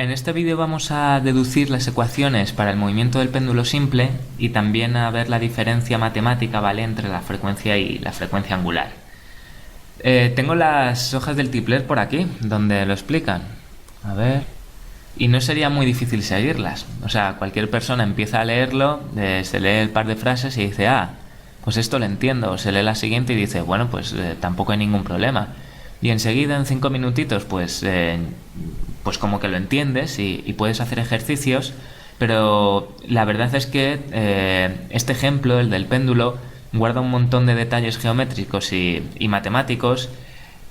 En este vídeo vamos a deducir las ecuaciones para el movimiento del péndulo simple y también a ver la diferencia matemática, ¿vale?, entre la frecuencia y la frecuencia angular. Tengo las hojas del Tipler por aquí, donde lo explican. A ver... Y no sería muy difícil seguirlas. O sea, cualquier persona empieza a leerlo, se lee el par de frases y dice, pues esto lo entiendo. O se lee la siguiente y dice, bueno, pues tampoco hay ningún problema. Y enseguida, en 5 minutitos, pues como que lo entiendes y puedes hacer ejercicios. Pero la verdad es que este ejemplo, el del péndulo, guarda un montón de detalles geométricos y matemáticos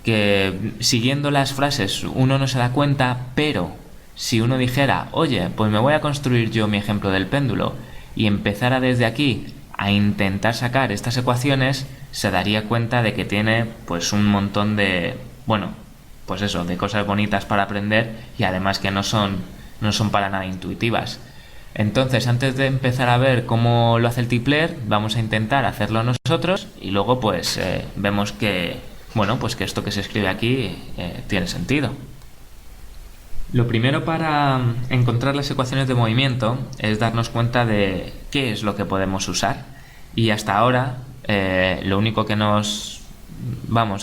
que siguiendo las frases uno no se da cuenta, pero si uno dijera, oye, pues me voy a construir yo mi ejemplo del péndulo y empezara desde aquí a intentar sacar estas ecuaciones, se daría cuenta de que tiene pues un montón de, pues eso, de cosas bonitas para aprender y además que no son para nada intuitivas. Entonces, antes de empezar a ver cómo lo hace el Tipler, vamos a intentar hacerlo nosotros y luego pues vemos que, pues que esto que se escribe aquí tiene sentido. Lo primero para encontrar las ecuaciones de movimiento es darnos cuenta de qué es lo que podemos usar. Y hasta ahora lo único que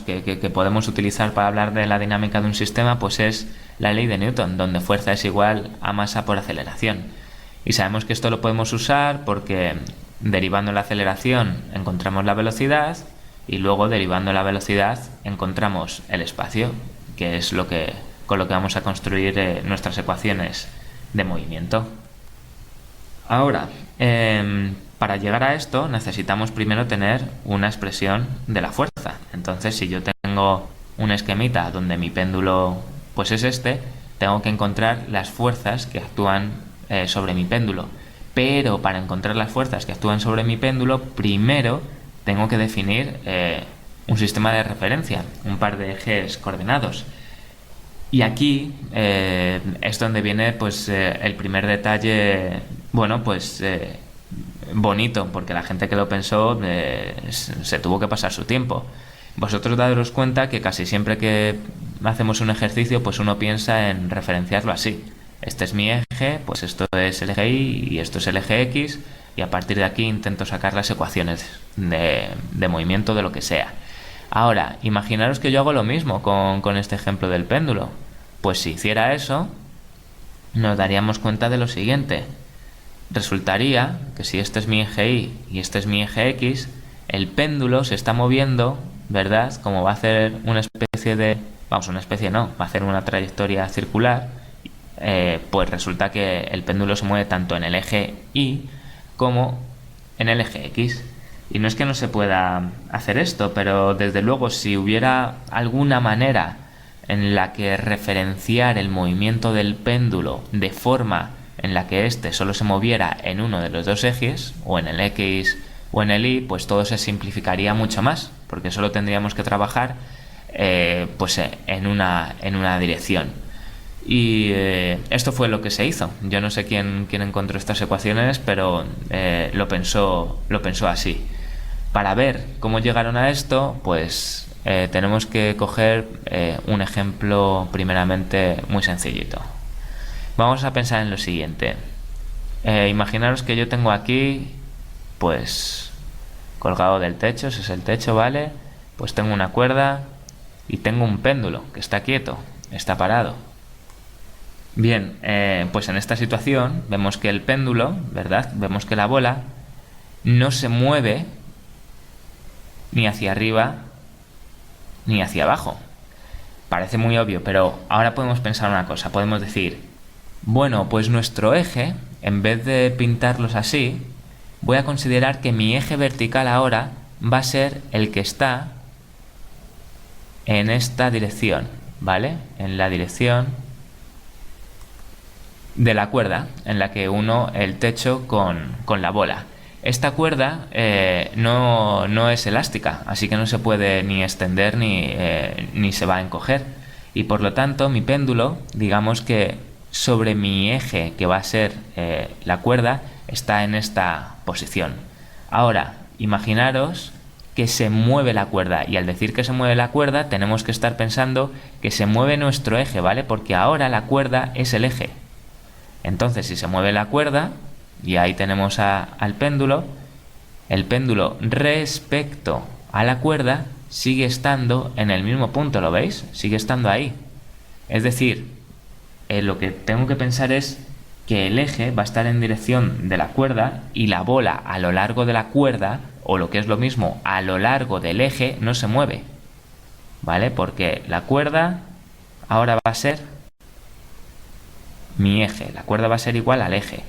que podemos utilizar para hablar de la dinámica de un sistema pues es la ley de Newton, donde fuerza es igual a masa por aceleración. Y sabemos que esto lo podemos usar porque derivando la aceleración encontramos la velocidad y luego derivando la velocidad encontramos el espacio, que es con lo que vamos a construir nuestras ecuaciones de movimiento. Ahora, para llegar a esto necesitamos primero tener una expresión de la fuerza. Entonces, si yo tengo un esquemita donde mi péndulo pues es este, tengo que encontrar las fuerzas que actúan sobre mi péndulo. Pero para encontrar las fuerzas que actúan sobre mi péndulo, primero tengo que definir un sistema de referencia, un par de ejes coordenados. Y aquí es donde viene pues el primer detalle, bonito, porque la gente que lo pensó se tuvo que pasar su tiempo. Vosotros daros cuenta que casi siempre que hacemos un ejercicio, pues uno piensa en referenciarlo así. Este es mi eje, pues esto es el eje Y y esto es el eje X, y a partir de aquí intento sacar las ecuaciones de movimiento de lo que sea. Ahora, imaginaros que yo hago lo mismo con este ejemplo del péndulo. Pues si hiciera eso, nos daríamos cuenta de lo siguiente. Resultaría que si este es mi eje Y y este es mi eje X, el péndulo se está moviendo, ¿verdad? Como va a hacer una especie de... va a hacer una trayectoria circular, pues resulta que el péndulo se mueve tanto en el eje Y como en el eje X. Y no es que no se pueda hacer esto, pero desde luego si hubiera alguna manera en la que referenciar el movimiento del péndulo de forma en la que éste solo se moviera en uno de los dos ejes, o en el X o en el Y, pues todo se simplificaría mucho más, porque solo tendríamos que trabajar en una dirección. Y esto fue lo que se hizo. Yo no sé quién encontró estas ecuaciones, pero lo pensó así. Para ver cómo llegaron a esto, pues tenemos que coger un ejemplo primeramente muy sencillito. Vamos a pensar en lo siguiente. Imaginaros que yo tengo aquí, pues, colgado del techo, ese es el techo, ¿vale? Pues tengo una cuerda y tengo un péndulo que está quieto, está parado. Bien, pues en esta situación vemos que el péndulo, ¿verdad? Vemos que la bola no se mueve ni hacia arriba ni hacia abajo. Parece muy obvio, pero ahora podemos pensar una cosa. Podemos decir, bueno, pues nuestro eje, en vez de pintarlos así, voy a considerar que mi eje vertical ahora va a ser el que está en esta dirección, ¿vale? En la dirección de la cuerda en la que uno el techo con la bola. Esta cuerda no es elástica, así que no se puede ni extender ni se va a encoger. Y por lo tanto, mi péndulo, digamos que sobre mi eje, que va a ser la cuerda, está en esta posición. Ahora, imaginaros que se mueve la cuerda. Y al decir que se mueve la cuerda, tenemos que estar pensando que se mueve nuestro eje, ¿vale? Porque ahora la cuerda es el eje. Entonces, si se mueve la cuerda, y ahí tenemos al péndulo, el péndulo respecto a la cuerda sigue estando en el mismo punto, ¿lo veis? Sigue estando ahí. Es decir, lo que tengo que pensar es que el eje va a estar en dirección de la cuerda y la bola a lo largo de la cuerda, o lo que es lo mismo, a lo largo del eje, no se mueve, ¿vale? Porque la cuerda ahora va a ser mi eje, la cuerda va a ser igual al eje.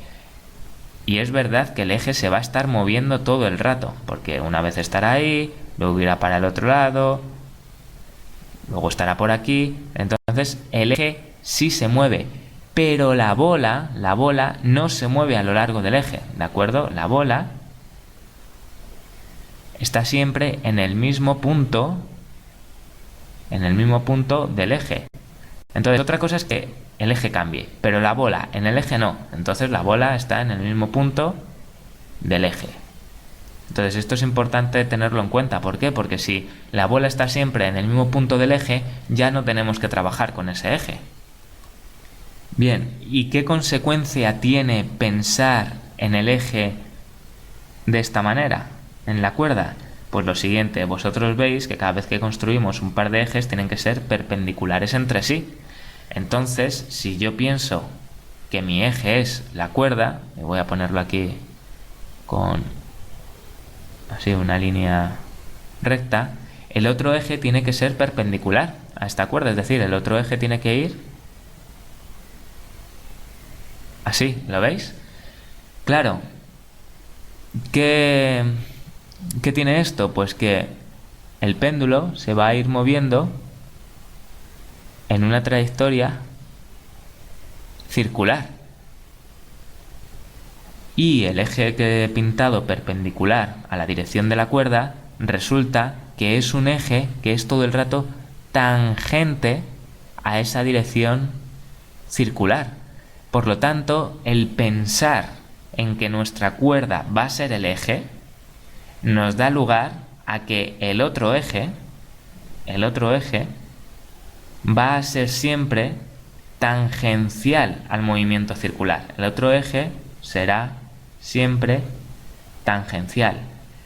Y es verdad que el eje se va a estar moviendo todo el rato, porque una vez estará ahí, luego irá para el otro lado, luego estará por aquí. Entonces el eje sí se mueve, pero la bola no se mueve a lo largo del eje, ¿de acuerdo? La bola está siempre en el mismo punto del eje. Entonces, otra cosa es que el eje cambie, pero la bola en el eje no. Entonces la bola está en el mismo punto del eje. Entonces esto es importante tenerlo en cuenta. ¿Por qué? Porque si la bola está siempre en el mismo punto del eje, ya no tenemos que trabajar con ese eje. Bien, ¿y qué consecuencia tiene pensar en el eje de esta manera, en la cuerda? Pues lo siguiente, vosotros veis que cada vez que construimos un par de ejes tienen que ser perpendiculares entre sí. Entonces, si yo pienso que mi eje es la cuerda, y voy a ponerlo aquí con así una línea recta, el otro eje tiene que ser perpendicular a esta cuerda, es decir, el otro eje tiene que ir así, ¿lo veis? Claro, ¿qué tiene esto? Pues que el péndulo se va a ir moviendo en una trayectoria circular. Y el eje que he pintado perpendicular a la dirección de la cuerda resulta que es un eje que es todo el rato tangente a esa dirección circular. Por lo tanto, el pensar en que nuestra cuerda va a ser el eje nos da lugar a que el otro eje va a ser siempre tangencial al movimiento circular. El otro eje será siempre tangencial.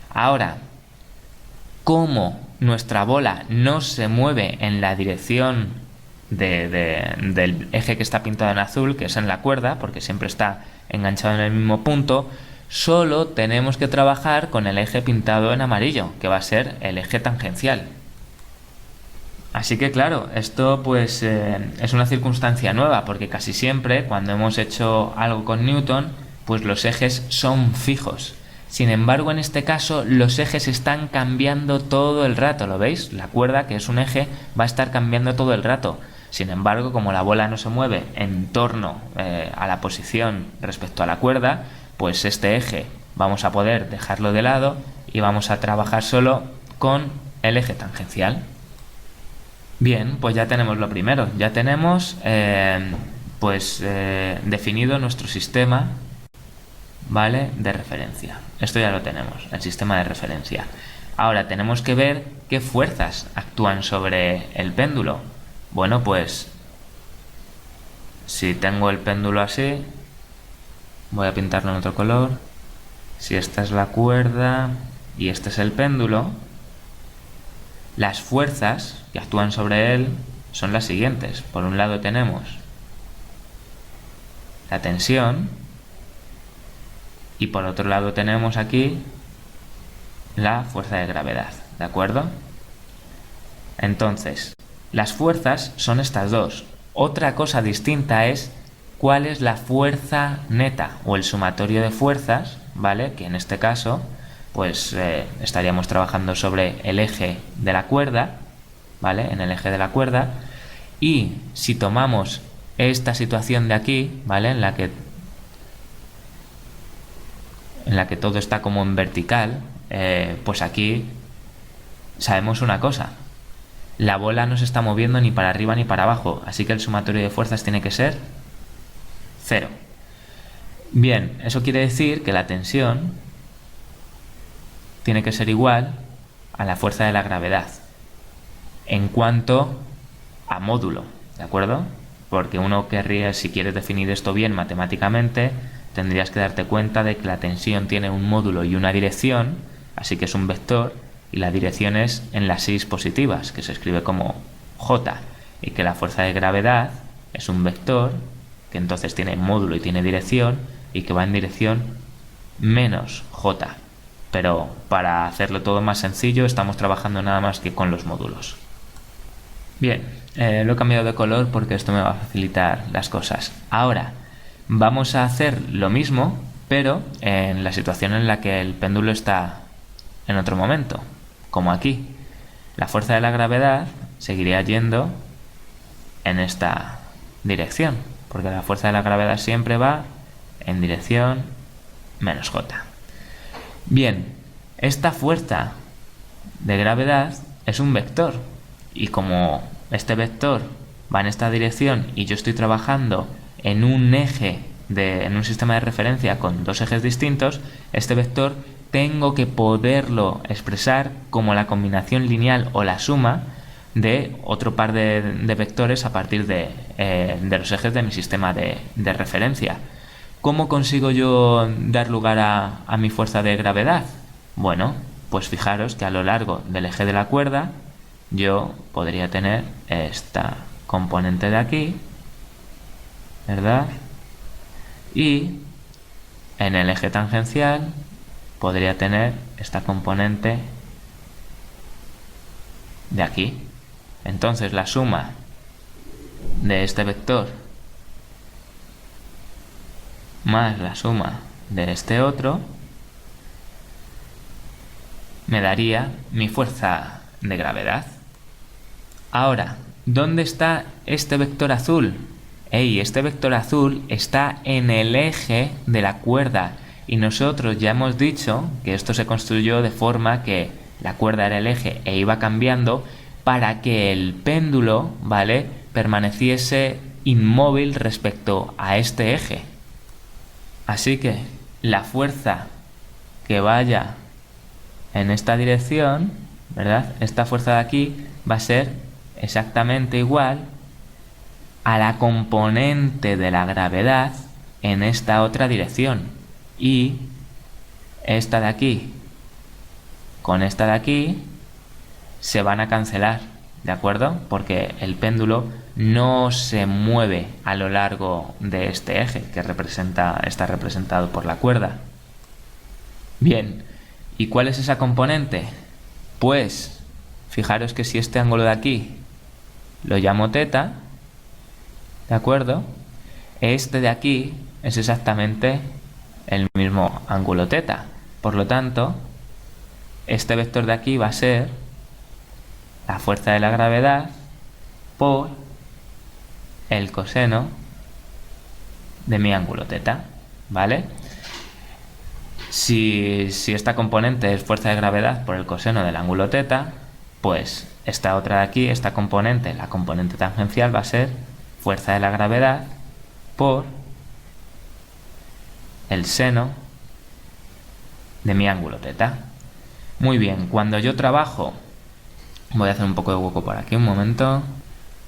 Ahora, como nuestra bola no se mueve en la dirección del eje que está pintado en azul, que es en la cuerda, porque siempre está enganchado en el mismo punto, solo tenemos que trabajar con el eje pintado en amarillo, que va a ser el eje tangencial. Así que claro, esto pues es una circunstancia nueva, porque casi siempre cuando hemos hecho algo con Newton, pues los ejes son fijos. Sin embargo, en este caso los ejes están cambiando todo el rato, ¿lo veis? La cuerda, que es un eje, va a estar cambiando todo el rato. Sin embargo, como la bola no se mueve en torno a la posición respecto a la cuerda, pues este eje vamos a poder dejarlo de lado y vamos a trabajar solo con el eje tangencial. Bien, pues ya tenemos lo primero, ya tenemos definido nuestro sistema, ¿vale?, de referencia. Esto ya lo tenemos, el sistema de referencia. Ahora tenemos que ver qué fuerzas actúan sobre el péndulo. Bueno, pues si tengo el péndulo así, voy a pintarlo en otro color. Si esta es la cuerda y este es el péndulo, las fuerzas que actúan sobre él son las siguientes. Por un lado tenemos la tensión y por otro lado tenemos aquí la fuerza de gravedad, ¿de acuerdo? Entonces, las fuerzas son estas dos. Otra cosa distinta es cuál es la fuerza neta o el sumatorio de fuerzas, ¿vale? Que en este caso pues estaríamos trabajando sobre el eje de la cuerda, ¿vale? En el eje de la cuerda. Y si tomamos esta situación de aquí, ¿vale?, en la que todo está como en vertical, pues aquí sabemos una cosa: la bola no se está moviendo ni para arriba ni para abajo, así que el sumatorio de fuerzas tiene que ser 0. Bien, eso quiere decir que la tensión tiene que ser igual a la fuerza de la gravedad en cuanto a módulo, ¿de acuerdo? Porque uno querría, si quieres definir esto bien matemáticamente, tendrías que darte cuenta de que la tensión tiene un módulo y una dirección, así que es un vector, y la dirección es en las X positivas, que se escribe como J, y que la fuerza de gravedad es un vector, que entonces tiene módulo y tiene dirección, y que va en dirección menos J. Pero para hacerlo todo más sencillo, estamos trabajando nada más que con los módulos. Bien, lo he cambiado de color porque esto me va a facilitar las cosas. Ahora, vamos a hacer lo mismo, pero en la situación en la que el péndulo está en otro momento, como aquí. La fuerza de la gravedad seguiría yendo en esta dirección, porque la fuerza de la gravedad siempre va en dirección menos J. Bien, esta fuerza de gravedad es un vector, y como este vector va en esta dirección y yo estoy trabajando en un eje, en un sistema de referencia con dos ejes distintos, este vector tengo que poderlo expresar como la combinación lineal o la suma de otro par de vectores a partir de los ejes de mi sistema de referencia. ¿Cómo consigo yo dar lugar a mi fuerza de gravedad? Bueno, pues fijaros que a lo largo del eje de la cuerda yo podría tener esta componente de aquí, ¿verdad? Y en el eje tangencial podría tener esta componente de aquí. Entonces la suma de este vector más la suma de este otro me daría mi fuerza de gravedad. Ahora, ¿dónde está este vector azul? Este vector azul está en el eje de la cuerda, y nosotros ya hemos dicho que esto se construyó de forma que la cuerda era el eje e iba cambiando para que el péndulo, ¿vale?, permaneciese inmóvil respecto a este eje. Así que la fuerza que vaya en esta dirección, ¿verdad?, esta fuerza de aquí va a ser exactamente igual a la componente de la gravedad en esta otra dirección, y esta de aquí con esta de aquí se van a cancelar, ¿de acuerdo? Porque el péndulo no se mueve a lo largo de este eje que está representado por la cuerda. Bien, ¿y cuál es esa componente? Pues fijaros que si este ángulo de aquí lo llamo θ, ¿de acuerdo? Este de aquí es exactamente el mismo ángulo θ. Por lo tanto, este vector de aquí va a ser la fuerza de la gravedad por el coseno de mi ángulo θ, ¿vale? Si esta componente es fuerza de gravedad por el coseno del ángulo θ, pues esta otra de aquí, esta componente, la componente tangencial, va a ser fuerza de la gravedad por el seno de mi ángulo θ. Muy bien, cuando yo trabajo, voy a hacer un poco de hueco por aquí, un momento.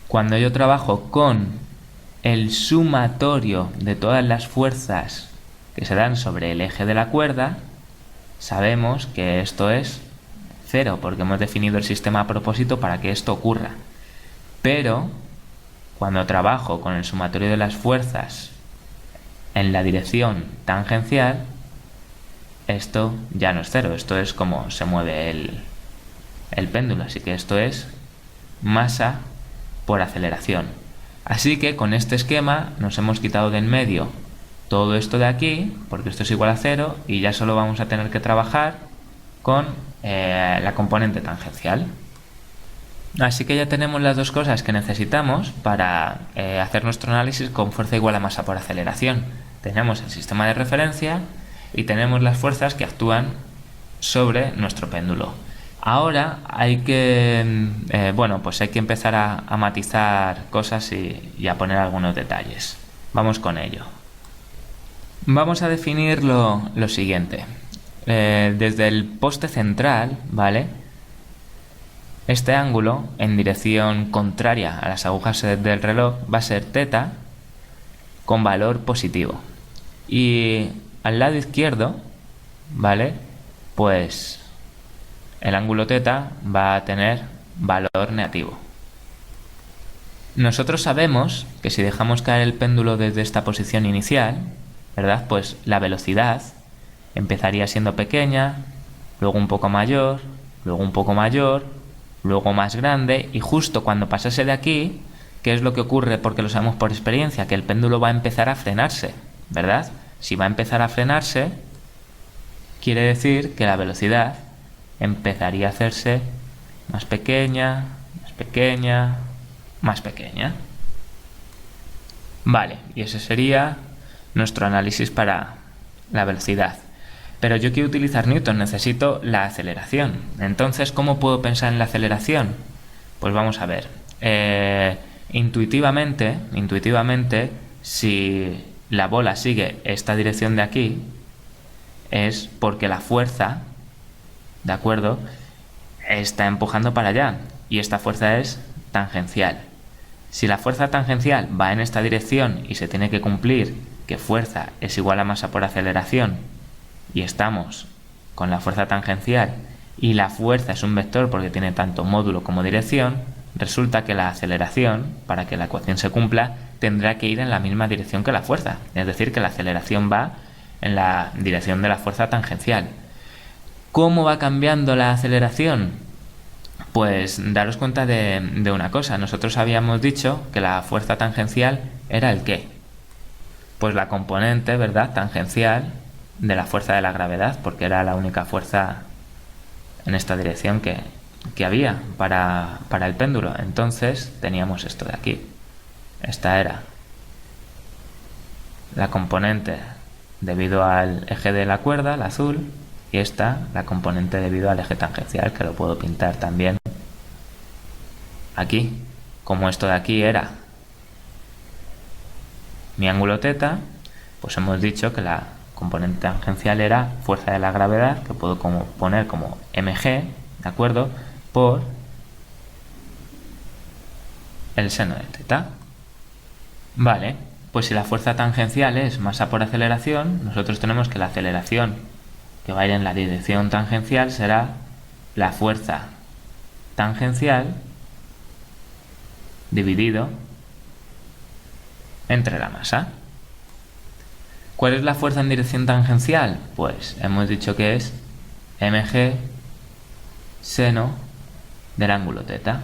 Cuando yo trabajo con el sumatorio de todas las fuerzas que se dan sobre el eje de la cuerda, sabemos que esto es 0, porque hemos definido el sistema a propósito para que esto ocurra. Pero cuando trabajo con el sumatorio de las fuerzas en la dirección tangencial, esto ya no es 0, esto es como se mueve el péndulo, así que esto es masa por aceleración. Así que con este esquema nos hemos quitado de en medio todo esto de aquí, porque esto es igual a 0, y ya solo vamos a tener que trabajar con la componente tangencial. Así que ya tenemos las dos cosas que necesitamos para hacer nuestro análisis con fuerza igual a masa por aceleración. Tenemos el sistema de referencia y tenemos las fuerzas que actúan sobre nuestro péndulo. Ahora hay que, hay que empezar a matizar cosas y a poner algunos detalles. Vamos con ello. Vamos a definir lo siguiente. Desde el poste central, ¿vale?, Este ángulo, en dirección contraria a las agujas del reloj, va a ser θ con valor positivo. Y al lado izquierdo, ¿vale? Pues el ángulo θ va a tener valor negativo. Nosotros sabemos que si dejamos caer el péndulo desde esta posición inicial, ¿verdad? Pues la velocidad empezaría siendo pequeña, luego un poco mayor, luego un poco mayor, luego más grande, y justo cuando pasase de aquí, ¿qué es lo que ocurre? Porque lo sabemos por experiencia, que el péndulo va a empezar a frenarse, ¿verdad? Si va a empezar a frenarse, quiere decir que la velocidad empezaría a hacerse más pequeña, más pequeña, más pequeña. Vale, y ese sería nuestro análisis para la velocidad. Pero yo quiero utilizar Newton, necesito la aceleración. Entonces, ¿cómo puedo pensar en la aceleración? Pues vamos a ver. Intuitivamente, si la bola sigue esta dirección de aquí, es porque la fuerza, ¿de acuerdo?, está empujando para allá. Y esta fuerza es tangencial. Si la fuerza tangencial va en esta dirección y se tiene que cumplir que fuerza es igual a masa por aceleración, y estamos con la fuerza tangencial y la fuerza es un vector porque tiene tanto módulo como dirección, resulta que la aceleración, para que la ecuación se cumpla, tendrá que ir en la misma dirección que la fuerza. Es decir, que la aceleración va en la dirección de la fuerza tangencial. ¿Cómo va cambiando la aceleración? Pues daros cuenta de una cosa. Nosotros habíamos dicho que la fuerza tangencial era el ¿qué? Pues la componente, ¿verdad?, tangencial de la fuerza de la gravedad, porque era la única fuerza en esta dirección que había para el péndulo. Entonces teníamos esto de aquí. Esta era la componente debido al eje de la cuerda, el azul, y esta la componente debido al eje tangencial, que lo puedo pintar también aquí. Como esto de aquí era mi ángulo θ, pues hemos dicho que la componente tangencial era fuerza de la gravedad, que puedo poner como mg, ¿de acuerdo?, por el seno de θ. Vale, pues si la fuerza tangencial es masa por aceleración, nosotros tenemos que la aceleración que va a ir en la dirección tangencial será la fuerza tangencial dividido entre la masa. ¿Cuál es la fuerza en dirección tangencial? Pues hemos dicho que es mg seno del ángulo θ.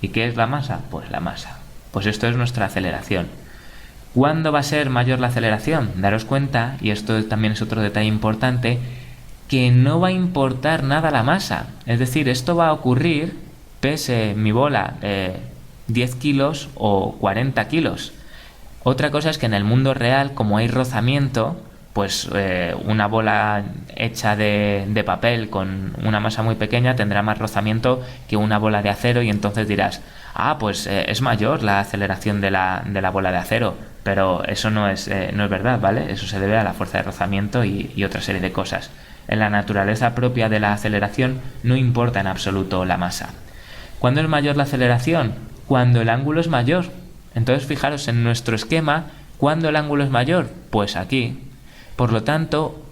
¿Y qué es la masa? Pues la masa. Pues esto es nuestra aceleración. ¿Cuándo va a ser mayor la aceleración? Daros cuenta, y esto también es otro detalle importante, que no va a importar nada la masa. Es decir, esto va a ocurrir pese mi bola 10 kilos o 40 kilos. Otra cosa es que en el mundo real, como hay rozamiento, pues una bola hecha de papel con una masa muy pequeña tendrá más rozamiento que una bola de acero, y entonces dirás, pues es mayor la aceleración de la bola de acero, pero eso no es verdad, ¿vale? Eso se debe a la fuerza de rozamiento y otra serie de cosas. En la naturaleza propia de la aceleración no importa en absoluto la masa. ¿Cuándo es mayor la aceleración? Cuando el ángulo es mayor. Entonces fijaros en nuestro esquema, ¿cuándo el ángulo es mayor? Pues aquí. Por lo tanto,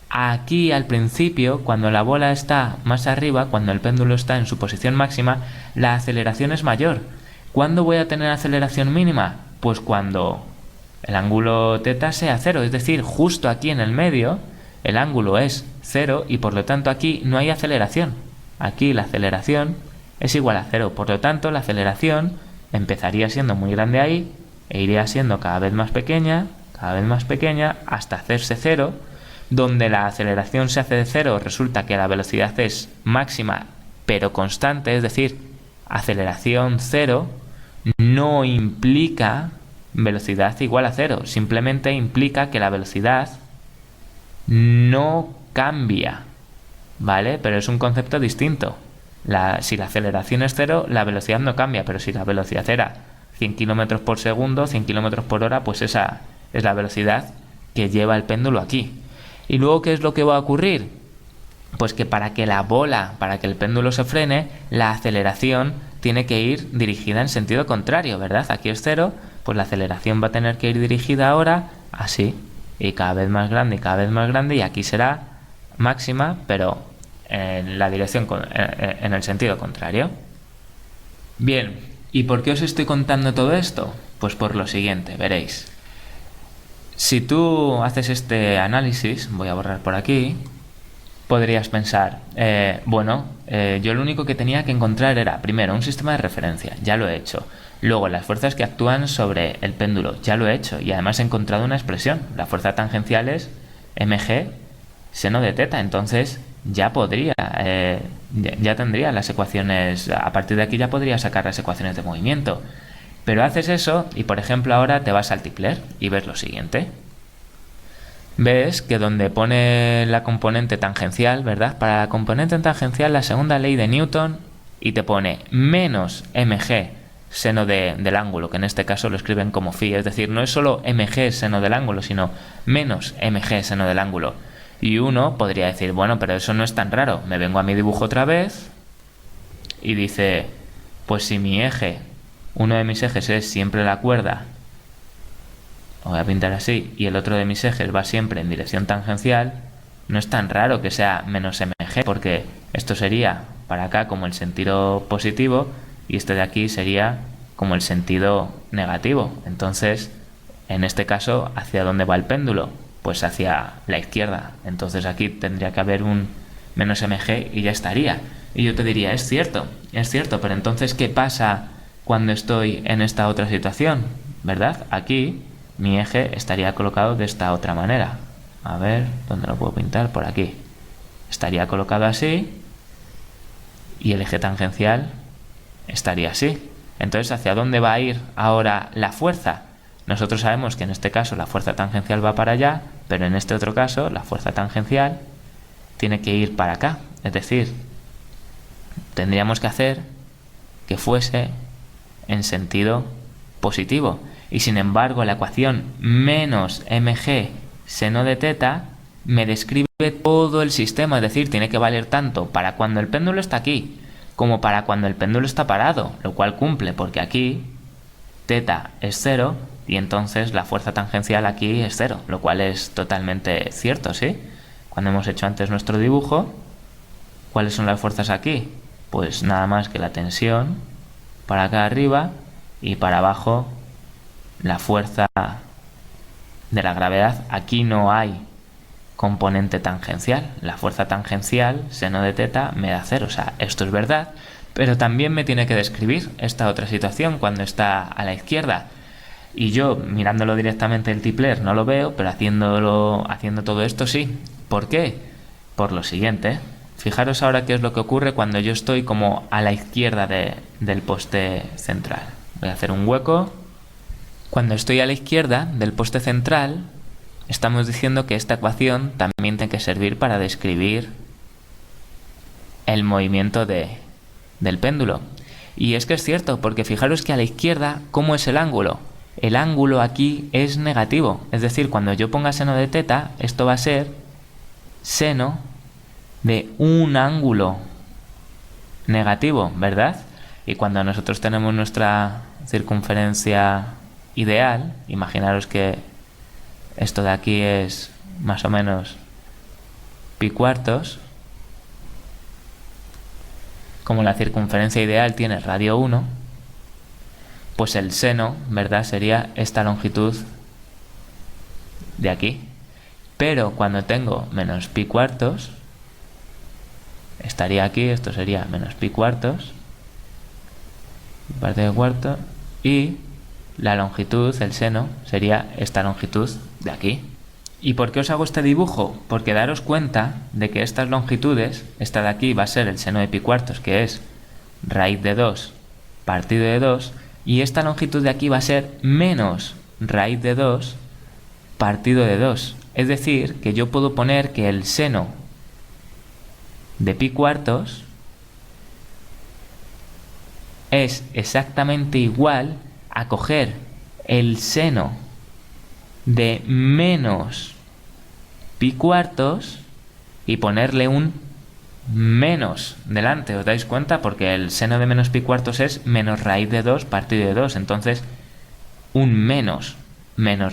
aquí al principio, cuando la bola está más arriba, cuando el péndulo está en su posición máxima, la aceleración es mayor. ¿Cuándo voy a tener aceleración mínima? Pues cuando el ángulo θ sea 0, es decir, justo aquí en el medio el ángulo es 0 y por lo tanto aquí no hay aceleración. Aquí la aceleración es igual a 0, por lo tanto la aceleración empezaría siendo muy grande ahí e iría siendo cada vez más pequeña hasta hacerse 0, donde la aceleración se hace de 0, resulta que la velocidad es máxima pero constante, es decir, aceleración 0 no implica velocidad igual a 0, simplemente implica que la velocidad no cambia, ¿vale? Pero es un concepto distinto. Si la aceleración es 0, la velocidad no cambia, pero si la velocidad era 100 km por segundo, 100 km por hora, pues esa es la velocidad que lleva el péndulo aquí. ¿Y luego qué es lo que va a ocurrir? Pues que para que la bola, para que el péndulo se frene, la aceleración tiene que ir dirigida en sentido contrario, ¿verdad? Aquí es 0, pues la aceleración va a tener que ir dirigida ahora así, y cada vez más grande y cada vez más grande, y aquí será máxima, pero en la dirección, en el sentido contrario. Bien, ¿y por qué os estoy contando todo esto? Pues por lo siguiente, veréis. Si tú haces este análisis, voy a borrar por aquí, podrías pensar, yo lo único que tenía que encontrar era, primero, un sistema de referencia, ya lo he hecho. Luego, las fuerzas que actúan sobre el péndulo, ya lo he hecho. Y además he encontrado una expresión, la fuerza tangencial es mg seno de teta. Entonces, ya podría, ya tendría las ecuaciones, a partir de aquí ya podría sacar las ecuaciones de movimiento. Pero haces eso y, por ejemplo, ahora te vas al Tipler y ves lo siguiente. Ves que donde pone la componente tangencial, ¿verdad? Para la componente tangencial, la segunda ley de Newton, y te pone menos mg seno del ángulo, que en este caso lo escriben como phi, es decir, no es solo mg seno del ángulo, sino menos mg seno del ángulo. Y uno podría decir, bueno, pero eso no es tan raro. Me vengo a mi dibujo otra vez y dice, pues si mi eje, uno de mis ejes es siempre la cuerda, lo voy a pintar así, y el otro de mis ejes va siempre en dirección tangencial, no es tan raro que sea menos mg, porque esto sería para acá como el sentido positivo y este de aquí sería como el sentido negativo. Entonces, en este caso, ¿hacia dónde va el péndulo? Pues hacia la izquierda. Entonces aquí tendría que haber un menos mg y ya estaría. Y yo te diría, es cierto, pero entonces, ¿qué pasa cuando estoy en esta otra situación? ¿Verdad? Aquí mi eje estaría colocado de esta otra manera. A ver, ¿dónde lo puedo pintar? Por aquí. Estaría colocado así y el eje tangencial estaría así. Entonces, ¿hacia dónde va a ir ahora la fuerza? Nosotros sabemos que en este caso la fuerza tangencial va para allá, pero en este otro caso la fuerza tangencial tiene que ir para acá. Es decir, tendríamos que hacer que fuese en sentido positivo. Y sin embargo, la ecuación menos mg seno de teta me describe todo el sistema, es decir, tiene que valer tanto para cuando el péndulo está aquí como para cuando el péndulo está parado, lo cual cumple porque aquí teta es 0 y entonces la fuerza tangencial aquí es 0, lo cual es totalmente cierto, ¿sí? Cuando hemos hecho antes nuestro dibujo, ¿cuáles son las fuerzas aquí? Pues nada más que la tensión para acá arriba y para abajo la fuerza de la gravedad. Aquí no hay componente tangencial. La fuerza tangencial, seno de teta, me da 0. O sea, esto es verdad, pero también me tiene que describir esta otra situación cuando está a la izquierda. Y yo, mirándolo directamente el Tipler, no lo veo, pero haciendo todo esto sí. ¿Por qué? Por lo siguiente. Fijaros ahora qué es lo que ocurre cuando yo estoy como a la izquierda del poste central. Voy a hacer un hueco. Cuando estoy a la izquierda del poste central, estamos diciendo que esta ecuación también tiene que servir para describir el movimiento del péndulo. Y es que es cierto, porque fijaros que a la izquierda, ¿cómo es el ángulo? El ángulo aquí es negativo. Es decir, cuando yo ponga seno de teta, esto va a ser seno de un ángulo negativo, ¿verdad? Y cuando nosotros tenemos nuestra circunferencia ideal, imaginaros que esto de aquí es más o menos pi cuartos, como la circunferencia ideal tiene radio 1, pues el seno, ¿verdad?, sería esta longitud de aquí. Pero cuando tengo menos pi cuartos, estaría aquí, esto sería menos pi cuartos, parte de cuarto, y la longitud, el seno, sería esta longitud de aquí. ¿Y por qué os hago este dibujo? Porque daros cuenta de que estas longitudes, esta de aquí va a ser el seno de pi cuartos, que es raíz de 2 partido de 2, y esta longitud de aquí va a ser menos raíz de 2 partido de 2. Es decir, que yo puedo poner que el seno de pi cuartos es exactamente igual a coger el seno de menos pi cuartos y ponerle un menos delante, ¿os dais cuenta? Porque el seno de menos pi cuartos es menos raíz de 2 partido de 2. Entonces, un menos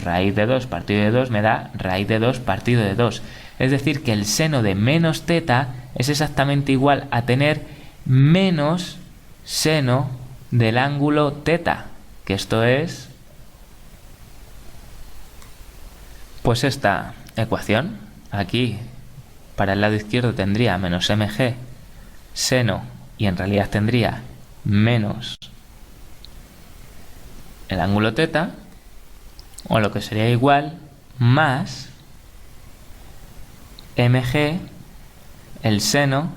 raíz de 2 partido de 2 me da raíz de 2 partido de 2. Es decir, que el seno de menos teta es exactamente igual a tener menos seno del ángulo teta, que esto es pues esta ecuación. Aquí para el lado izquierdo tendría menos mg seno y en realidad tendría menos el ángulo teta, o lo que sería igual, más mg el seno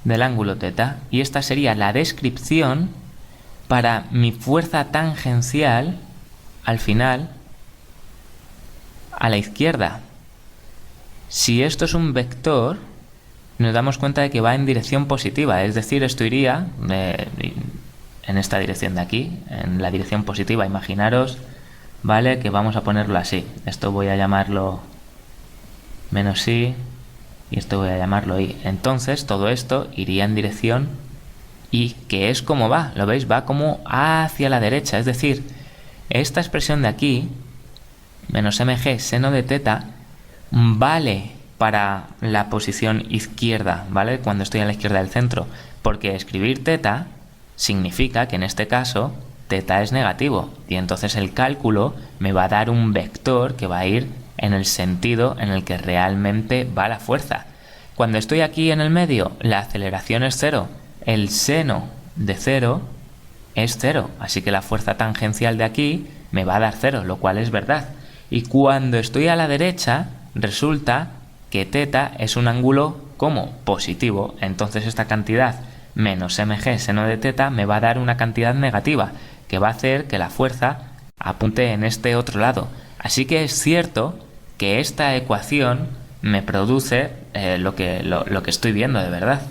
del ángulo teta. Y esta sería la descripción para mi fuerza tangencial al final a la izquierda. Si esto es un vector, nos damos cuenta de que va en dirección positiva, es decir, esto iría en esta dirección de aquí, en la dirección positiva. Imaginaros, ¿vale?, que vamos a ponerlo así. Esto voy a llamarlo menos i y esto voy a llamarlo i. Entonces todo esto iría en dirección y, que es como va, ¿lo veis? Va como hacia la derecha, es decir, esta expresión de aquí, menos mg seno de teta, vale para la posición izquierda, ¿vale? Cuando estoy a la izquierda del centro, porque escribir teta significa que en este caso teta es negativo y entonces el cálculo me va a dar un vector que va a ir en el sentido en el que realmente va la fuerza. Cuando estoy aquí en el medio, la aceleración es cero, el seno de cero es cero, así que la fuerza tangencial de aquí me va a dar cero, lo cual es verdad. Y cuando estoy a la derecha, resulta que teta es un ángulo como positivo, entonces esta cantidad menos mg seno de teta me va a dar una cantidad negativa, que va a hacer que la fuerza apunte en este otro lado. Así que es cierto que esta ecuación me produce lo que estoy viendo de verdad.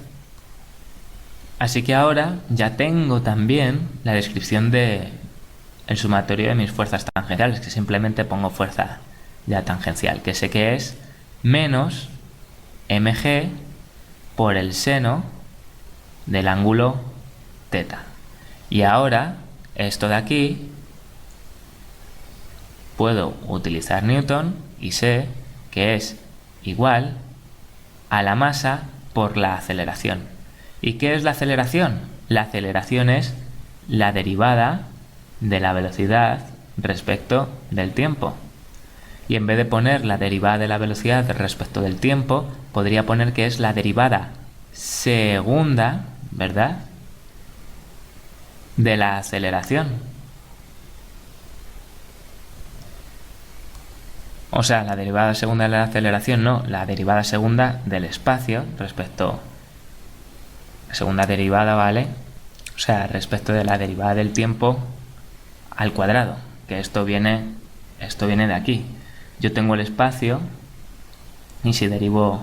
Así que ahora ya tengo también la descripción de el sumatorio de mis fuerzas tangenciales, que simplemente pongo fuerza ya tangencial, que sé que es menos mg por el seno del ángulo teta. Y ahora esto de aquí puedo utilizar Newton y sé que es igual a la masa por la aceleración. ¿Y qué es la aceleración? La aceleración es la derivada de la velocidad respecto del tiempo. Y en vez de poner la derivada de la velocidad respecto del tiempo, podría poner que es la derivada segunda, ¿verdad?, de la aceleración. O sea, la derivada segunda de la aceleración, no, la derivada segunda del espacio respecto... La segunda derivada, ¿vale? O sea, respecto de la derivada del tiempo al cuadrado, que esto viene de aquí. Yo tengo el espacio y si derivo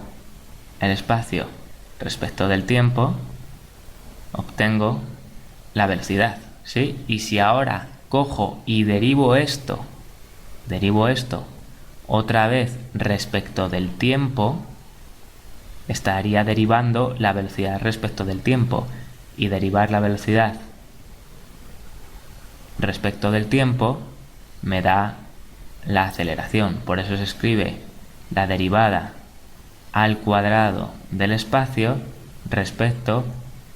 el espacio respecto del tiempo, obtengo la velocidad, ¿sí? Y si ahora cojo y derivo esto otra vez respecto del tiempo, estaría derivando la velocidad respecto del tiempo, y derivar la velocidad respecto del tiempo me da la aceleración. Por eso se escribe la derivada al cuadrado del espacio respecto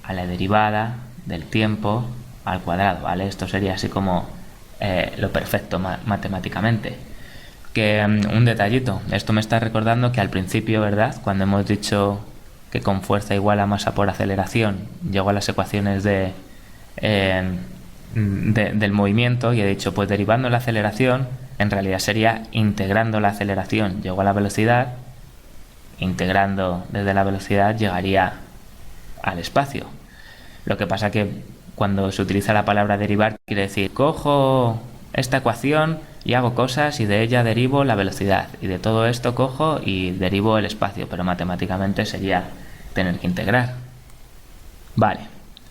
a la derivada del tiempo al cuadrado, ¿vale? Esto sería así como lo perfecto matemáticamente. Que un detallito, esto me está recordando que al principio, ¿verdad?, cuando hemos dicho que con fuerza igual a masa por aceleración, llego a las ecuaciones del movimiento y he dicho, pues derivando la aceleración, en realidad sería integrando la aceleración, llego a la velocidad, integrando desde la velocidad llegaría al espacio. Lo que pasa que cuando se utiliza la palabra derivar, quiere decir, cojo esta ecuación y hago cosas y de ella derivo la velocidad, y de todo esto cojo y derivo el espacio, pero matemáticamente sería tener que integrar. Vale,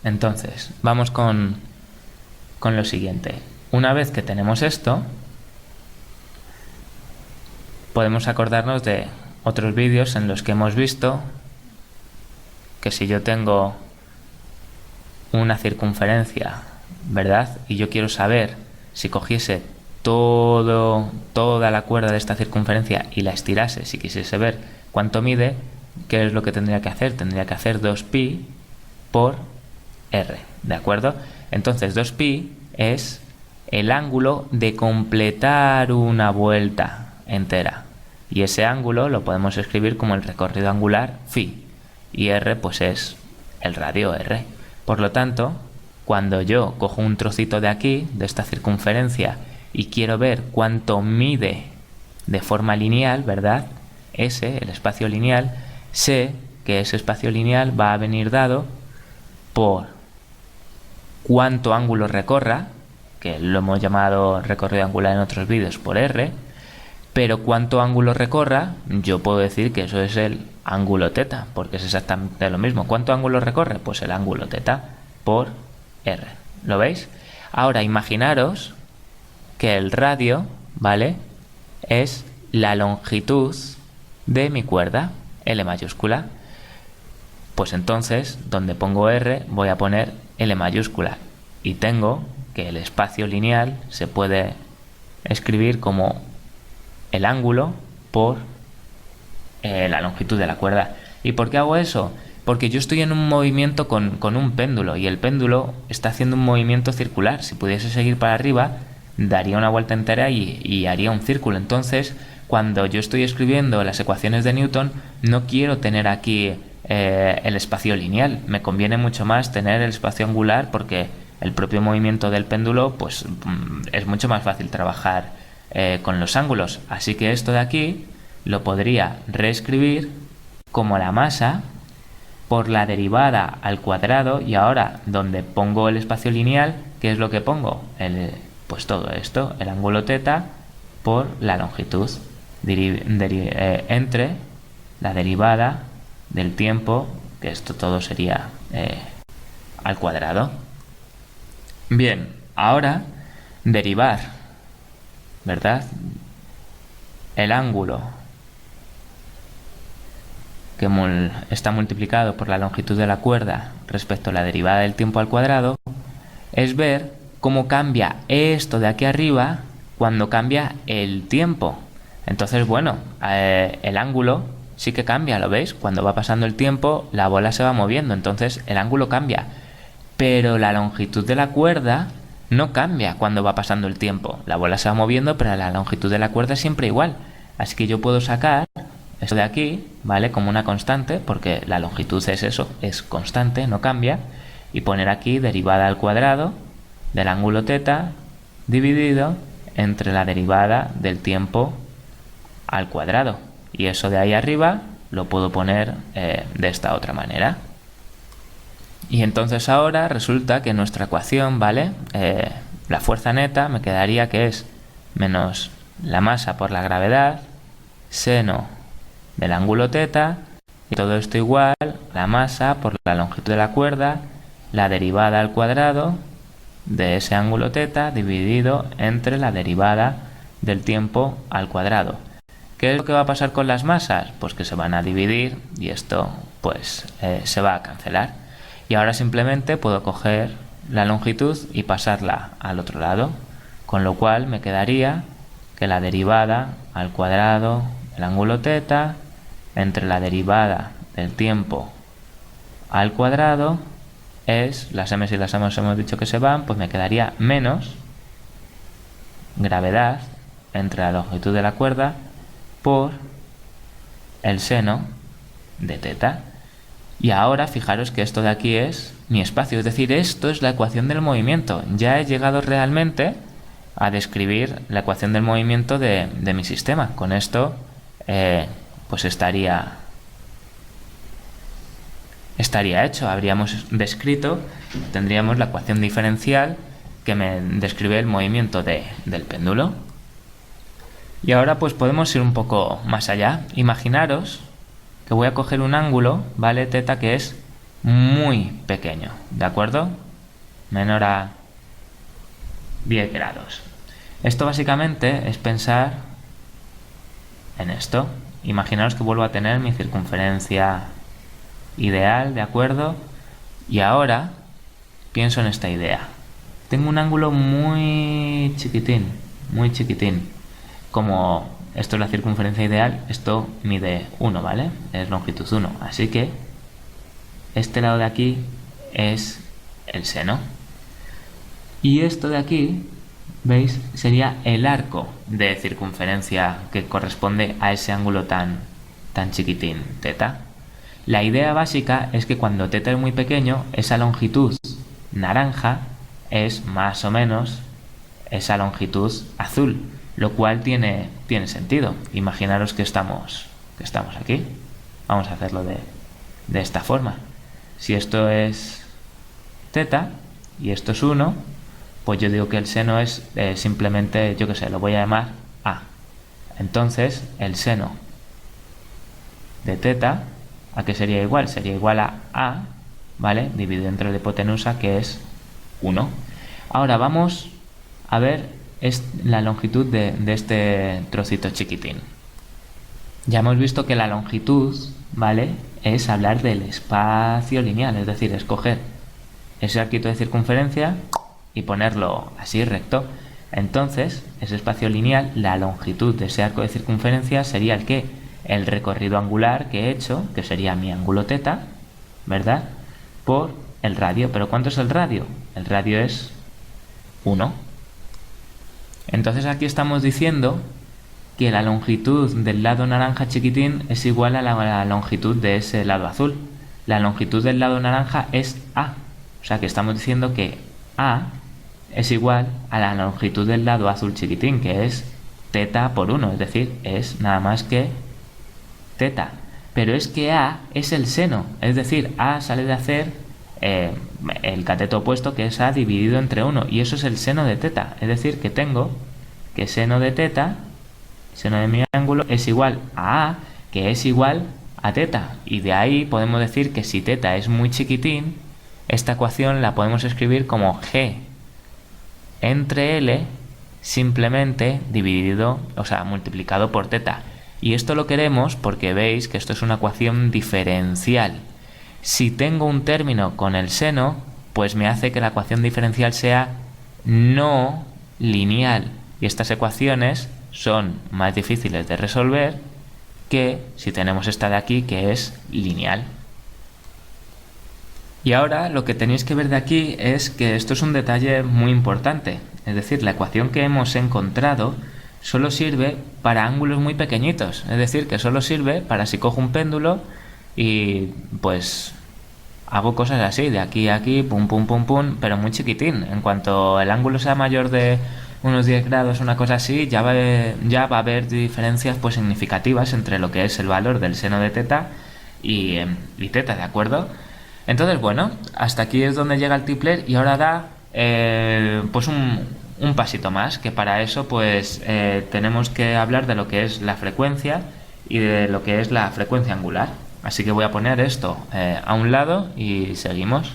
entonces vamos con lo siguiente. Una vez que tenemos esto, podemos acordarnos de otros vídeos en los que hemos visto que si yo tengo una circunferencia, ¿verdad? Y yo quiero saber si cogiese toda la cuerda de esta circunferencia y la estirase, si quisiese ver cuánto mide, ¿qué es lo que tendría que hacer? Tendría que hacer 2pi por r, ¿de acuerdo? Entonces 2pi es el ángulo de completar una vuelta entera, y ese ángulo lo podemos escribir como el recorrido angular phi, y r pues es el radio r. Por lo tanto, cuando yo cojo un trocito de aquí, de esta circunferencia, y quiero ver cuánto mide de forma lineal, ¿verdad? El espacio lineal, sé que ese espacio lineal va a venir dado por cuánto ángulo recorra, que lo hemos llamado recorrido angular en otros vídeos por r, pero cuánto ángulo recorra, yo puedo decir que eso es el ángulo teta, porque es exactamente lo mismo. ¿Cuánto ángulo recorre? Pues el ángulo teta por r. ¿Lo veis? Ahora imaginaros que el radio, ¿vale?, es la longitud de mi cuerda, L mayúscula. Pues entonces, donde pongo R, voy a poner L mayúscula. Y tengo que el espacio lineal se puede escribir como el ángulo por la longitud de la cuerda. ¿Y por qué hago eso? Porque yo estoy en un movimiento con un péndulo, y el péndulo está haciendo un movimiento circular. Si pudiese seguir para arriba, daría una vuelta entera y haría un círculo. Entonces, cuando yo estoy escribiendo las ecuaciones de Newton, no quiero tener aquí el espacio lineal. Me conviene mucho más tener el espacio angular, porque el propio movimiento del péndulo pues es mucho más fácil trabajar con los ángulos. Así que esto de aquí lo podría reescribir como la masa por la derivada al cuadrado, y ahora donde pongo el espacio lineal, ¿qué es lo que pongo? Pues todo esto, el ángulo teta por la longitud entre la derivada del tiempo, que esto todo sería al cuadrado. Bien, ahora derivar, ¿verdad?, el ángulo que está multiplicado por la longitud de la cuerda respecto a la derivada del tiempo al cuadrado, es ver cómo cambia esto de aquí arriba cuando cambia el tiempo. Entonces, bueno, el ángulo sí que cambia, ¿lo veis? Cuando va pasando el tiempo, la bola se va moviendo, entonces el ángulo cambia. Pero la longitud de la cuerda no cambia cuando va pasando el tiempo. La bola se va moviendo, pero la longitud de la cuerda es siempre igual. Así que yo puedo sacar esto de aquí, ¿vale?, como una constante, porque la longitud es eso, es constante, no cambia, y poner aquí derivada al cuadrado del ángulo teta dividido entre la derivada del tiempo al cuadrado. Y eso de ahí arriba lo puedo poner de esta otra manera. Y entonces ahora resulta que nuestra ecuación, ¿vale?, la fuerza neta me quedaría que es menos la masa por la gravedad, seno del ángulo teta, y todo esto igual la masa por la longitud de la cuerda, la derivada al cuadrado de ese ángulo teta dividido entre la derivada del tiempo al cuadrado. ¿Qué es lo que va a pasar con las masas? Pues que se van a dividir, y esto pues se va a cancelar. Y ahora simplemente puedo coger la longitud y pasarla al otro lado, con lo cual me quedaría que la derivada al cuadrado del ángulo teta entre la derivada del tiempo al cuadrado es, las m y las m hemos dicho que se van, pues me quedaría menos gravedad entre la longitud de la cuerda por el seno de teta. Y ahora fijaros que esto de aquí es mi espacio, es decir, esto es la ecuación del movimiento. Ya he llegado realmente a describir la ecuación del movimiento de mi sistema. Con esto pues estaría hecho. Habríamos descrito, tendríamos la ecuación diferencial que me describe el movimiento del péndulo. Y ahora pues podemos ir un poco más allá. Imaginaros que voy a coger un ángulo, ¿vale?, teta, que es muy pequeño, ¿de acuerdo? Menor a 10 grados. Esto básicamente es pensar en esto. Imaginaros que vuelvo a tener mi circunferencia Ideal, ¿de acuerdo? Y ahora pienso en esta idea. Tengo un ángulo muy chiquitín, muy chiquitín. Como esto es la circunferencia ideal, esto mide 1, ¿vale? Es longitud 1. Así que este lado de aquí es el seno. Y esto de aquí, ¿veis? Sería el arco de circunferencia que corresponde a ese ángulo tan chiquitín, teta. La idea básica es que cuando teta es muy pequeño, esa longitud naranja es más o menos esa longitud azul, lo cual tiene sentido. Imaginaros que estamos aquí. Vamos a hacerlo de esta forma. Si esto es teta y esto es 1, pues yo digo que el seno es simplemente, yo que sé, lo voy a llamar A. Entonces, el seno de teta, ¿a qué sería igual? Sería igual a A, ¿vale? Dividido entre la hipotenusa, que es 1. Ahora vamos a ver la longitud de este trocito chiquitín. Ya hemos visto que la longitud, ¿vale?, es hablar del espacio lineal, es decir, escoger ese arquito de circunferencia y ponerlo así recto. Entonces, ese espacio lineal, la longitud de ese arco de circunferencia sería el que el recorrido angular que he hecho, que sería mi ángulo teta, ¿verdad?, por el radio. ¿Pero cuánto es el radio? El radio es 1. Entonces aquí estamos diciendo que la longitud del lado naranja chiquitín es igual a la longitud de ese lado azul. La longitud del lado naranja es A. O sea que estamos diciendo que A es igual a la longitud del lado azul chiquitín, que es teta por 1, es decir, es nada más que teta. Pero es que A es el seno, es decir, A sale de hacer el cateto opuesto, que es A dividido entre 1, y eso es el seno de teta. Es decir, que tengo que seno de teta, seno de mi ángulo, es igual a A, que es igual a teta. Y de ahí podemos decir que si teta es muy chiquitín, esta ecuación la podemos escribir como G entre L simplemente dividido, o sea, multiplicado por teta. Y esto lo queremos porque veis que esto es una ecuación diferencial. Si tengo un término con el seno, pues me hace que la ecuación diferencial sea no lineal. Y estas ecuaciones son más difíciles de resolver que si tenemos esta de aquí, que es lineal. Y ahora lo que tenéis que ver de aquí es que esto es un detalle muy importante. Es decir, la ecuación que hemos encontrado solo sirve para ángulos muy pequeñitos. Es decir, que solo sirve para si cojo un péndulo y pues hago cosas así, de aquí a aquí, pum, pum, pum, pum, pero muy chiquitín. En cuanto el ángulo sea mayor de unos 10 grados, una cosa así, ya va a haber diferencias pues significativas entre lo que es el valor del seno de teta y teta, ¿de acuerdo? Entonces, bueno, hasta aquí es donde llega el Tipler y ahora da pues un pasito más, que para eso pues tenemos que hablar de lo que es la frecuencia y de lo que es la frecuencia angular. Así que voy a poner esto a un lado y seguimos.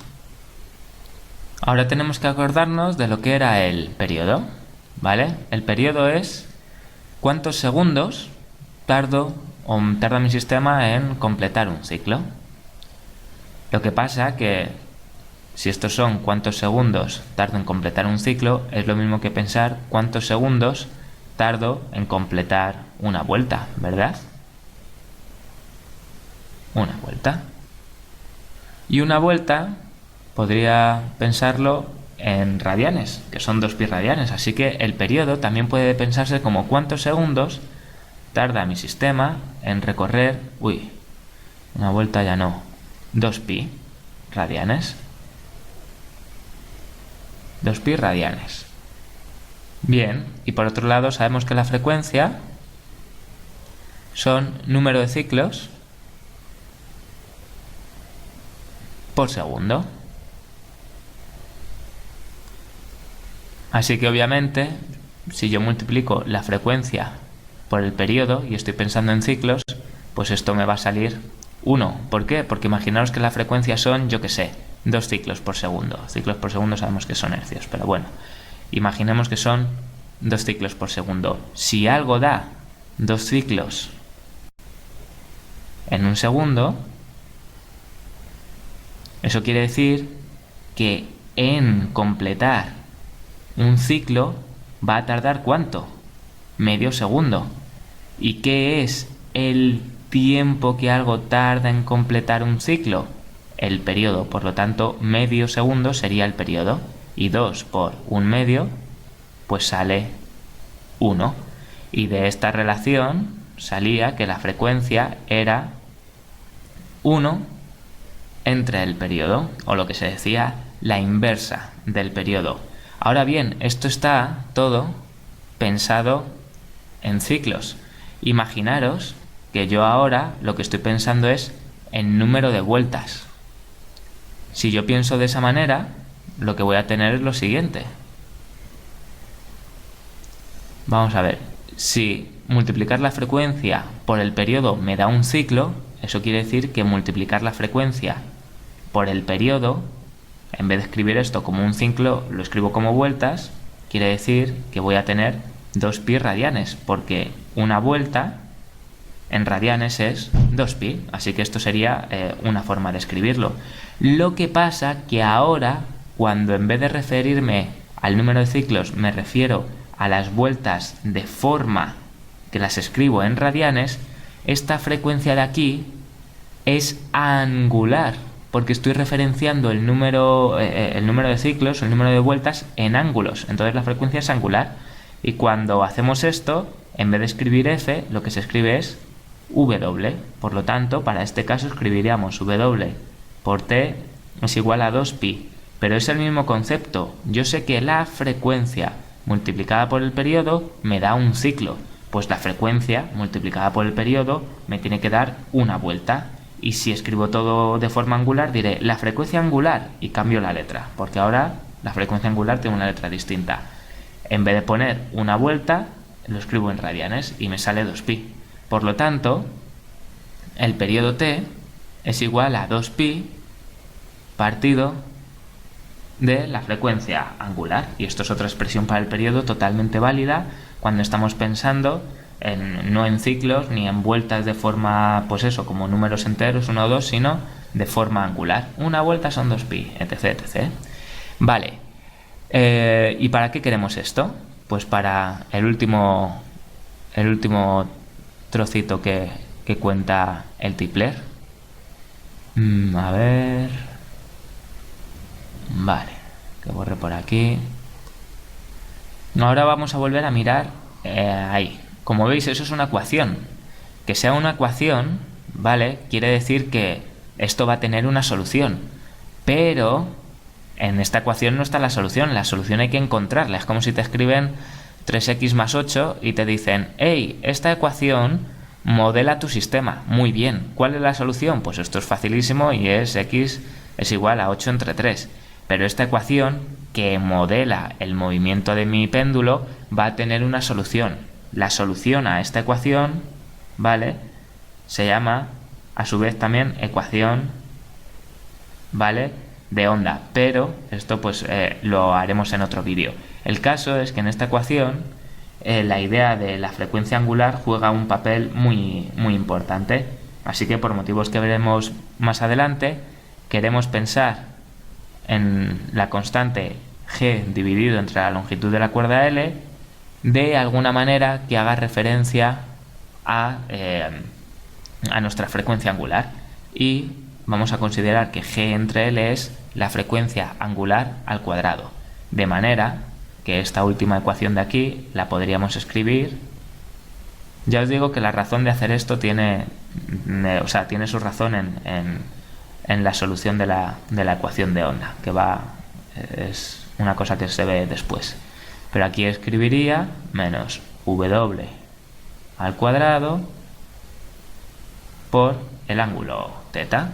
Ahora tenemos que acordarnos de lo que era el periodo, ¿vale? El periodo es cuántos segundos tarda mi sistema en completar un ciclo. Lo que pasa que si estos son cuántos segundos tardo en completar un ciclo, es lo mismo que pensar cuántos segundos tardo en completar una vuelta, ¿verdad? Una vuelta. Y una vuelta podría pensarlo en radianes, que son 2pi radianes. Así que el periodo también puede pensarse como cuántos segundos tarda mi sistema en recorrer... una vuelta ya no. 2pi radianes. 2pi radianes. Bien, y por otro lado sabemos que la frecuencia son número de ciclos por segundo. Así que obviamente, si yo multiplico la frecuencia por el periodo y estoy pensando en ciclos, pues esto me va a salir 1. ¿Por qué? Porque imaginaos que la frecuencia son, yo qué sé, 2 ciclos por segundo. Ciclos por segundo sabemos que son hercios, pero bueno, imaginemos que son 2 ciclos por segundo. Si algo da 2 ciclos en un segundo, Eso quiere decir que en completar un ciclo va a tardar ¿cuánto? Medio segundo. ¿Y qué es el tiempo que algo tarda en completar un ciclo? El periodo. Por lo tanto, medio segundo sería el periodo. Y 2 por un medio, pues sale 1. Y de esta relación salía que la frecuencia era 1 entre el periodo, o lo que se decía la inversa del periodo. Ahora bien, esto está todo pensado en ciclos. Imaginaros que yo ahora lo que estoy pensando es en número de vueltas. Si yo pienso de esa manera, lo que voy a tener es lo siguiente. Vamos a ver, si multiplicar la frecuencia por el periodo me da un ciclo, eso quiere decir que multiplicar la frecuencia por el periodo, en vez de escribir esto como un ciclo, lo escribo como vueltas, quiere decir que voy a tener 2pi radianes, porque una vuelta en radianes es 2pi, así que esto sería una forma de escribirlo. Lo que pasa que ahora, cuando en vez de referirme al número de ciclos me refiero a las vueltas de forma que las escribo en radianes, esta frecuencia de aquí es angular, porque estoy referenciando el número de ciclos, el número de vueltas en ángulos, entonces la frecuencia es angular. Y cuando hacemos esto, en vez de escribir f, lo que se escribe es w. Por lo tanto, para este caso escribiríamos w por t es igual a 2pi. Pero es el mismo concepto. Yo sé que la frecuencia multiplicada por el periodo me da un ciclo. Pues la frecuencia multiplicada por el periodo me tiene que dar una vuelta. Y si escribo todo de forma angular, diré la frecuencia angular y cambio la letra. Porque ahora la frecuencia angular tiene una letra distinta. En vez de poner una vuelta, lo escribo en radianes y me sale 2pi. Por lo tanto, el periodo t es igual a 2pi partido de la frecuencia angular. Y esto es otra expresión para el periodo totalmente válida cuando estamos pensando no en ciclos ni en vueltas de forma, pues eso, como números enteros, 1 o 2, sino de forma angular. Una vuelta son 2pi, etc, etc. Vale. ¿Y para qué queremos esto? Pues para el último trocito que cuenta el Tipler. A ver. Vale, que borre por aquí. Ahora vamos a volver a mirar ahí. Como veis, eso es una ecuación. Que sea una ecuación, ¿vale? Quiere decir que esto va a tener una solución. Pero en esta ecuación no está la solución hay que encontrarla. Es como si te escriben 3x más 8 y te dicen, hey, esta ecuación modela tu sistema. Muy bien, ¿cuál es la solución? Pues esto es facilísimo y es x es igual a 8 entre 3. Pero esta ecuación que modela el movimiento de mi péndulo va a tener una solución. La solución a esta ecuación, ¿vale? Se llama, a su vez, también ecuación, ¿vale?, de onda, pero esto pues lo haremos en otro vídeo. El caso es que en esta ecuación la idea de la frecuencia angular juega un papel muy, muy importante, así que por motivos que veremos más adelante queremos pensar en la constante g dividido entre la longitud de la cuerda L de alguna manera que haga referencia a nuestra frecuencia angular, y vamos a considerar que g entre L es la frecuencia angular al cuadrado, de manera que esta última ecuación de aquí la podríamos escribir. Ya os digo que la razón de hacer esto tiene su razón en la solución de la ecuación de onda, que es una cosa que se ve después. Pero aquí escribiría menos w al cuadrado por el ángulo θ.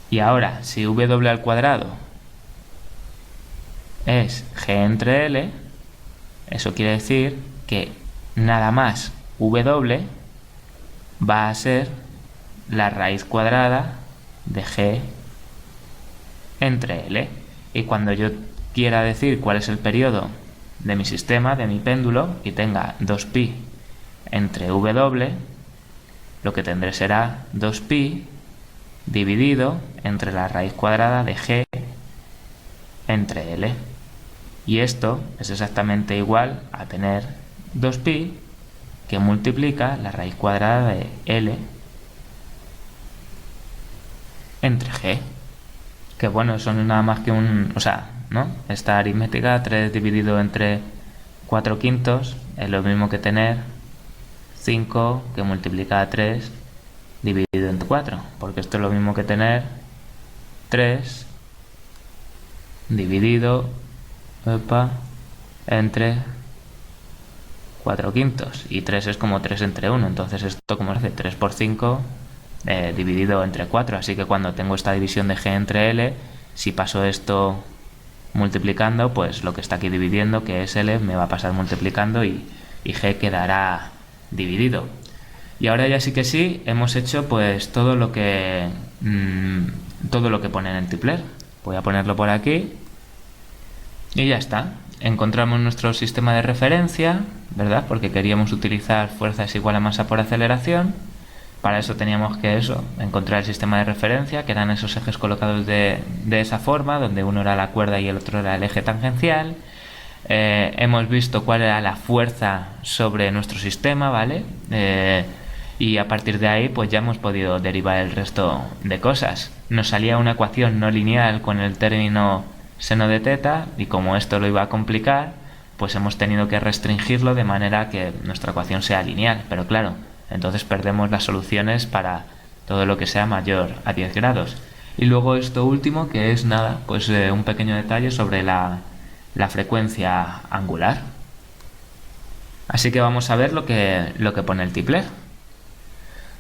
Y ahora, si w al cuadrado es g entre L, eso quiere decir que nada más w va a ser la raíz cuadrada de g entre L. Y cuando yo quiera decir cuál es el periodo de mi sistema, de mi péndulo, y tenga 2pi entre w, lo que tendré será 2pi dividido entre la raíz cuadrada de g entre L. Y esto es exactamente igual a tener 2pi que multiplica la raíz cuadrada de L entre g. Que bueno, eso no es nada más que ¿no? Esta aritmética, 3 dividido entre 4 quintos, es lo mismo que tener 5 que multiplica a 3 dividido entre 4, porque esto es lo mismo que tener 3 dividido entre 4 quintos, y 3 es como 3 entre 1, entonces esto como se hace 3 por 5 dividido entre 4, así que cuando tengo esta división de g entre L, si paso esto multiplicando, pues lo que está aquí dividiendo, que es L, me va a pasar multiplicando y g quedará dividido. Y ahora ya sí que sí, hemos hecho pues todo lo que pone en el tipler. Voy a ponerlo por aquí y ya está. Encontramos nuestro sistema de referencia, ¿verdad? Porque queríamos utilizar fuerza es igual a masa por aceleración. Para eso teníamos que encontrar el sistema de referencia, que eran esos ejes colocados de esa forma, donde uno era la cuerda y el otro era el eje tangencial. Hemos visto cuál era la fuerza sobre nuestro sistema, ¿vale? Y a partir de ahí pues ya hemos podido derivar el resto de cosas. Nos salía una ecuación no lineal con el término seno de teta, y como esto lo iba a complicar, pues hemos tenido que restringirlo de manera que nuestra ecuación sea lineal, pero claro, entonces perdemos las soluciones para todo lo que sea mayor a 10 grados. Y luego esto último, que es nada, pues un pequeño detalle sobre la frecuencia angular. Así que vamos a ver lo que pone el tipler.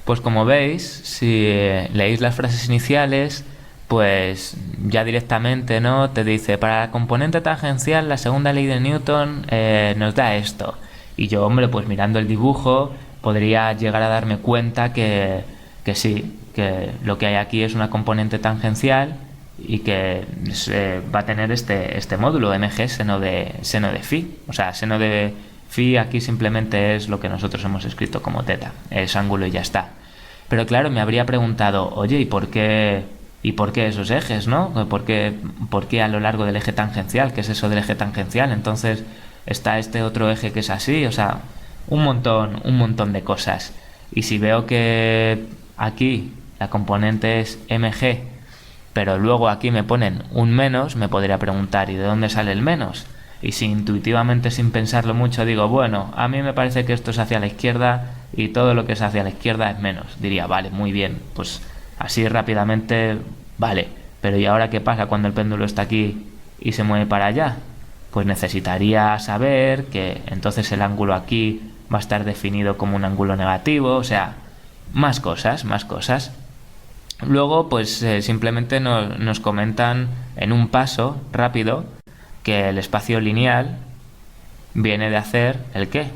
Pues como veis, si leéis las frases iniciales, pues ya directamente, ¿no?, te dice, para la componente tangencial la segunda ley de Newton nos da esto. Y yo, hombre, pues mirando el dibujo podría llegar a darme cuenta que sí, que lo que hay aquí es una componente tangencial y que va a tener este módulo mg seno de phi. O sea, seno de phi aquí simplemente es lo que nosotros hemos escrito como teta, es ángulo y ya está. Pero claro, me habría preguntado, oye, ¿y por qué esos ejes, no? ¿Por qué a lo largo del eje tangencial? ¿Qué es eso del eje tangencial? Entonces está este otro eje que es así, o sea, un montón de cosas. Y si veo que aquí la componente es mg, pero luego aquí me ponen un menos, me podría preguntar, ¿y de dónde sale el menos? Y si intuitivamente, sin pensarlo mucho, digo, bueno, a mí me parece que esto es hacia la izquierda y todo lo que es hacia la izquierda es menos, diría, vale, muy bien, pues así rápidamente, vale. Pero ¿y ahora qué pasa cuando el péndulo está aquí y se mueve para allá? Pues necesitaría saber que entonces el ángulo aquí va a estar definido como un ángulo negativo, o sea, más cosas. Luego, pues simplemente nos comentan en un paso rápido que el espacio lineal viene de hacer ¿el qué?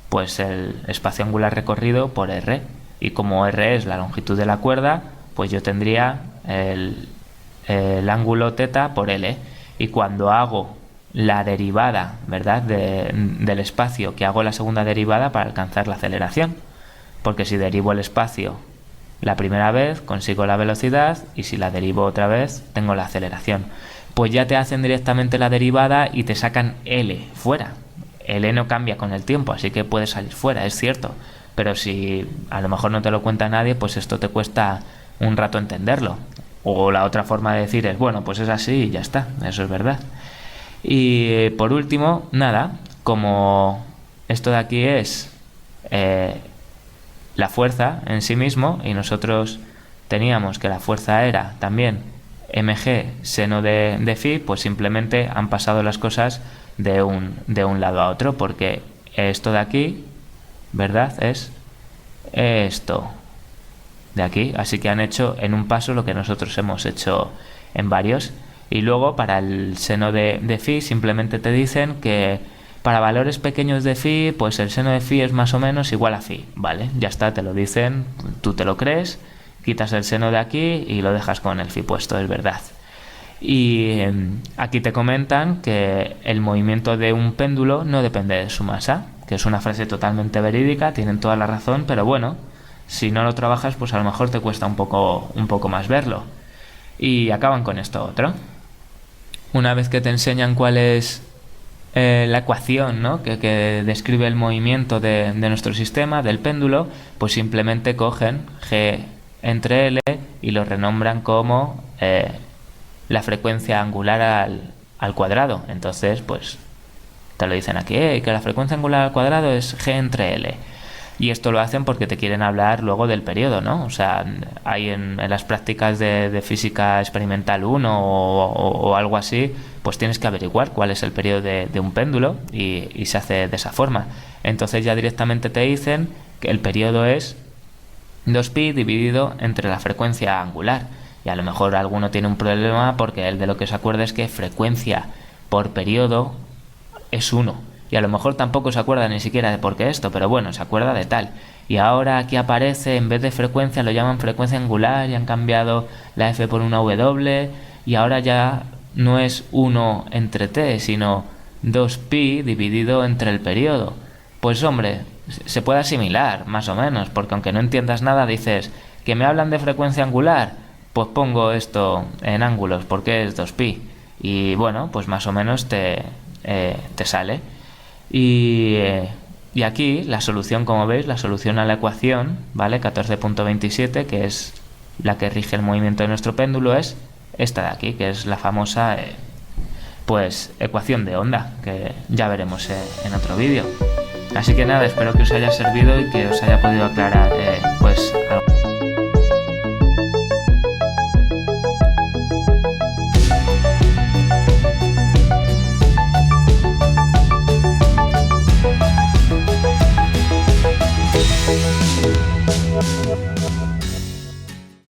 Pues el espacio angular recorrido por r. Y como r es la longitud de la cuerda, pues yo tendría el ángulo teta por L. Y cuando hago la derivada, ¿verdad?, del espacio, que hago la segunda derivada para alcanzar la aceleración. Porque si derivo el espacio la primera vez, consigo la velocidad, y si la derivo otra vez, tengo la aceleración. Pues ya te hacen directamente la derivada y te sacan L fuera. L no cambia con el tiempo, así que puede salir fuera, es cierto. Pero si a lo mejor no te lo cuenta nadie, pues esto te cuesta un rato entenderlo. O la otra forma de decir es, bueno, pues es así y ya está, eso es verdad. Y por último, nada, como esto de aquí es la fuerza en sí mismo, y nosotros teníamos que la fuerza era también mg seno de phi, pues simplemente han pasado las cosas de un lado a otro, porque esto de aquí, ¿verdad?, es esto de aquí, así que han hecho en un paso lo que nosotros hemos hecho en varios. Y luego para el seno de phi simplemente te dicen que para valores pequeños de phi, pues el seno de phi es más o menos igual a phi, ¿vale? Ya está, te lo dicen, tú te lo crees, quitas el seno de aquí y lo dejas con el phi puesto, es verdad. Y aquí te comentan que el movimiento de un péndulo no depende de su masa, que es una frase totalmente verídica, tienen toda la razón, pero bueno, si no lo trabajas, pues a lo mejor te cuesta un poco más verlo. Y acaban con esto otro. Una vez que te enseñan cuál es la ecuación, ¿no?, que describe el movimiento de nuestro sistema, del péndulo, pues simplemente cogen G entre L y lo renombran como la frecuencia angular al cuadrado. Entonces, pues te lo dicen aquí, que la frecuencia angular al cuadrado es G entre L. Y esto lo hacen porque te quieren hablar luego del periodo, ¿no? O sea, hay en las prácticas de física experimental 1 o algo así, pues tienes que averiguar cuál es el periodo de un péndulo y se hace de esa forma. Entonces ya directamente te dicen que el periodo es 2pi dividido entre la frecuencia angular. Y a lo mejor alguno tiene un problema porque él de lo que se acuerda es que frecuencia por periodo es 1. Y a lo mejor tampoco se acuerda ni siquiera de por qué esto, pero bueno, se acuerda de tal. Y ahora aquí aparece, en vez de frecuencia, lo llaman frecuencia angular y han cambiado la f por una w. Y ahora ya no es 1 entre t, sino 2pi dividido entre el periodo. Pues hombre, se puede asimilar, más o menos, porque aunque no entiendas nada, dices que me hablan de frecuencia angular, pues pongo esto en ángulos, porque es 2pi. Y bueno, pues más o menos te sale. Y aquí la solución, como veis, la solución a la ecuación, ¿vale? 14.27, que es la que rige el movimiento de nuestro péndulo, es esta de aquí, que es la famosa pues ecuación de onda, que ya veremos en otro vídeo. Así que nada, espero que os haya servido y que os haya podido aclarar pues